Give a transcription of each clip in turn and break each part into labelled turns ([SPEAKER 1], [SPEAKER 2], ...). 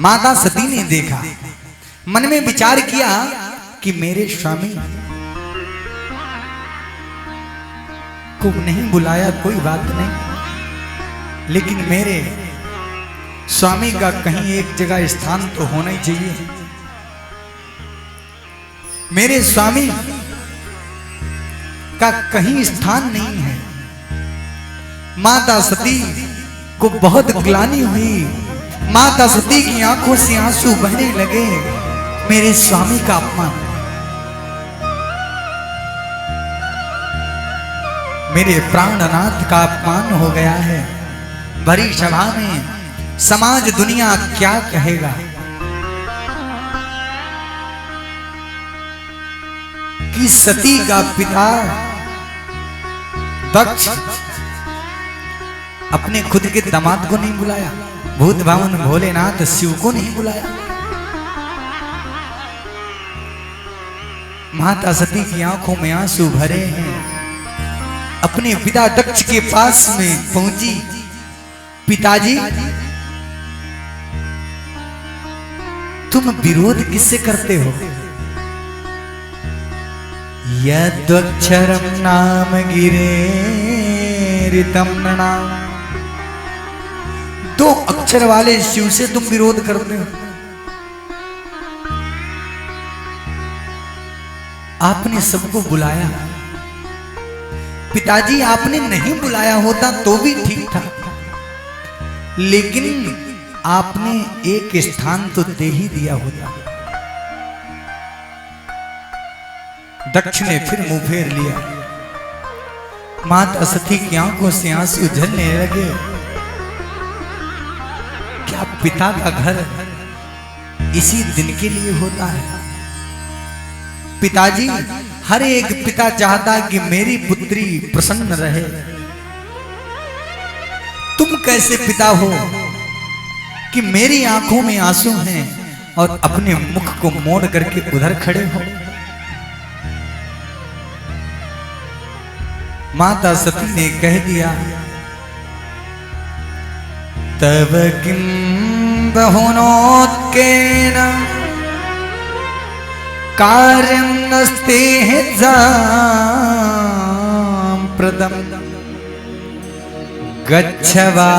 [SPEAKER 1] माता सती ने देखा, मन में विचार किया कि मेरे स्वामी को नहीं बुलाया कोई बात नहीं, लेकिन मेरे स्वामी का कहीं एक जगह स्थान तो होना ही चाहिए। मेरे स्वामी का कहीं स्थान नहीं है। माता सती को बहुत ग्लानि हुई। माता सती की आंखों से आंसू बहने लगे। मेरे स्वामी का अपमान, मेरे प्राणनाथ का अपमान हो गया है। भरी सभा में समाज दुनिया क्या कहेगा कि सती का पिता दक्ष अपने खुद के दामाद को नहीं बुलाया, भूत भावन भोलेनाथ शिव को नहीं बुलाया। माता सती की आंखों में आंसू भरे हैं। अपने पिता दक्ष के पास में पहुंची, पिताजी तुम विरोध किससे करते हो? यद्वक्षरम नाम गिरेरितम नृणाम, 2 अक्षर वाले शिव से तुम विरोध करते हो। आपने सबको बुलाया। पिताजी आपने नहीं बुलाया होता तो भी ठीक था, लेकिन आपने एक स्थान तो दे ही दिया होता। दक्ष ने फिर मुंह फेर लिया। माता सती की आंखों से आंसू झरने लगे। क्या पिता का घर इसी दिन के लिए होता है? पिताजी, हर एक पिता चाहता है कि मेरी पुत्री प्रसन्न रहे। तुम कैसे पिता हो कि मेरी आंखों में आंसू हैं और अपने मुख को मोड़ करके उधर खड़े हो? माता सती ने कह दिया, तव किं बहुनोत्केन कार्यं नस्ते प्रदम गच्छ वा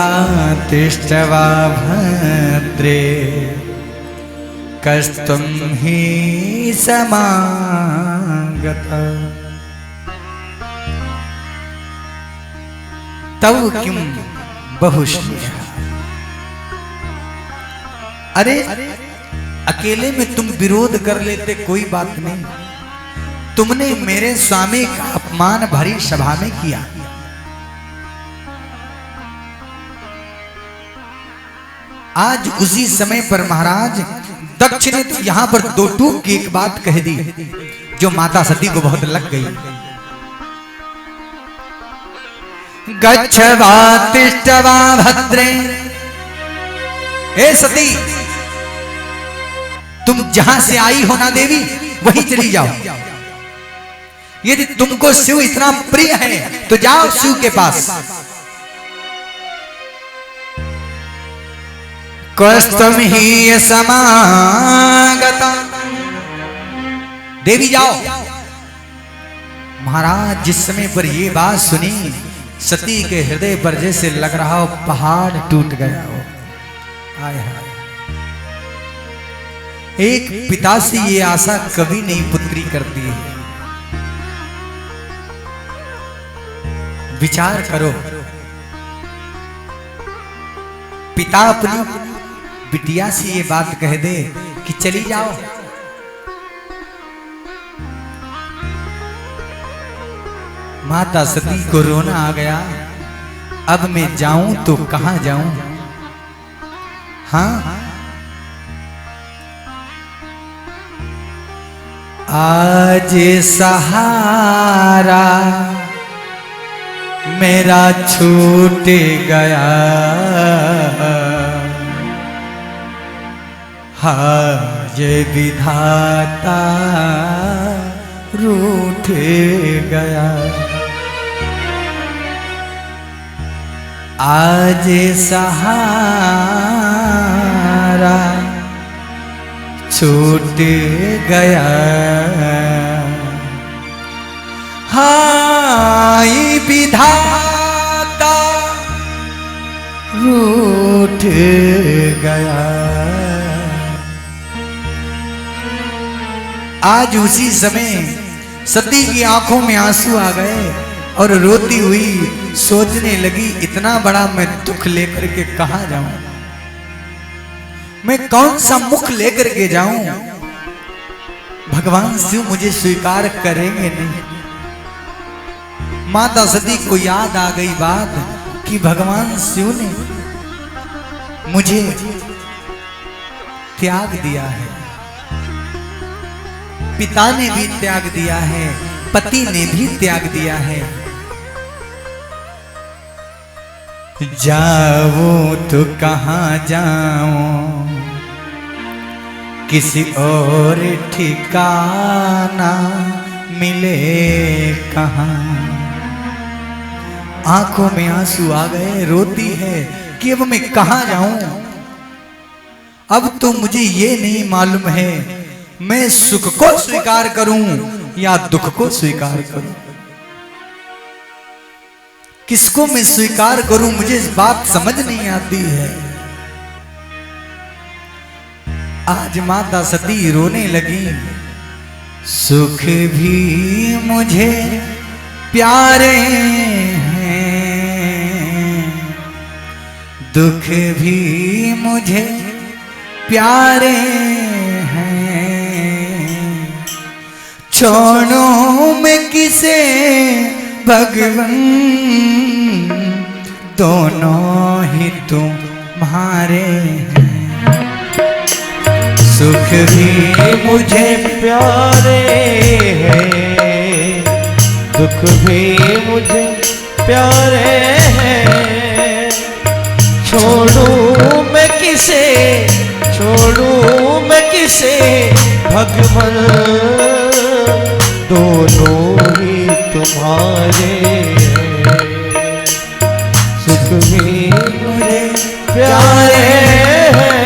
[SPEAKER 1] तिष्ठ वा भद्रे कस्तुं हि समागता तव किं बहुश्निः। अरे अकेले में तुम विरोध कर लेते कोई बात नहीं, तुमने मेरे स्वामी का अपमान भरी सभा में किया। आज उसी समय पर महाराज दक्ष ने तो यहां पर 2 टूक की एक बात कह दी जो माता सती को बहुत लग गई। गच्छ वा तिष्ठ वा भद्रे, हे सती तुम जहां से आई हो ना देवी वहीं चली जाओ। यदि तुमको शिव इतना प्रिय है तो जाओ शिव के पास। कस्तम ही समागता, देवी जाओ। महाराज जिस समय पर ये बात सुनी, सती के हृदय पर जैसे लग रहा हो पहाड़ टूट गया हो। आय हाय, एक पिता से ये आशा कभी नहीं पुत्री करती है। विचार करो, पिता अपनी बिटिया से ये बात कह दे कि चली जाओ। माता सती को रोना आ गया। अब मैं जाऊं तो कहां जाऊं? हाँ, आज सहारा मेरा छूट गया, हाँ ये विधाता रूठ गया। आज सहारा छूट गया। हाय विधाता रूठ गया। आज उसी समय सती की आंखों में आंसू आ गए और रोती हुई सोचने लगी, इतना बड़ा मैं दुख लेकर के कहां जाऊं, मैं कौन सा मुख लेकर के जाऊं, भगवान शिव मुझे स्वीकार करेंगे नहीं। माता सती को याद आ गई बात कि भगवान शिव ने मुझे त्याग दिया है, पिता ने भी त्याग दिया है, पति ने भी त्याग दिया है। जाऊं तो कहां जाऊं, किसी और ठिकाना मिले कहां। आंखों में आंसू आ गए, रोती है कि अब मैं कहां जाऊं। अब तो मुझे ये नहीं मालूम है मैं सुख को स्वीकार करूं या दुख को स्वीकार करूं, किसको मैं स्वीकार करूं, मुझे इस बात समझ नहीं आती है। आज माता सती रोने लगी, सुख भी मुझे प्यारे हैं, दुख भी मुझे प्यारे हैं, छोड़ो मैं किसे भगवन, दोनों ही तुम्हारे हैं। सुख भी मुझे
[SPEAKER 2] प्यारे हैं, दुख भी मुझे प्यारे हैं, छोड़ूं मैं किसे, छोड़ूं मैं किसे भगवन, दोनों ही तुम्हारे हैं। सुख भी मुझे प्यारे हैं।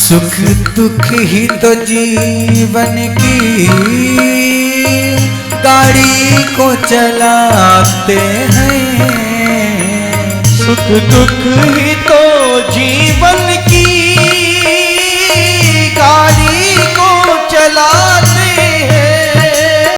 [SPEAKER 1] सुख दुख ही तो जीवन की गाड़ी को चलाते हैं,
[SPEAKER 2] सुख दुख ही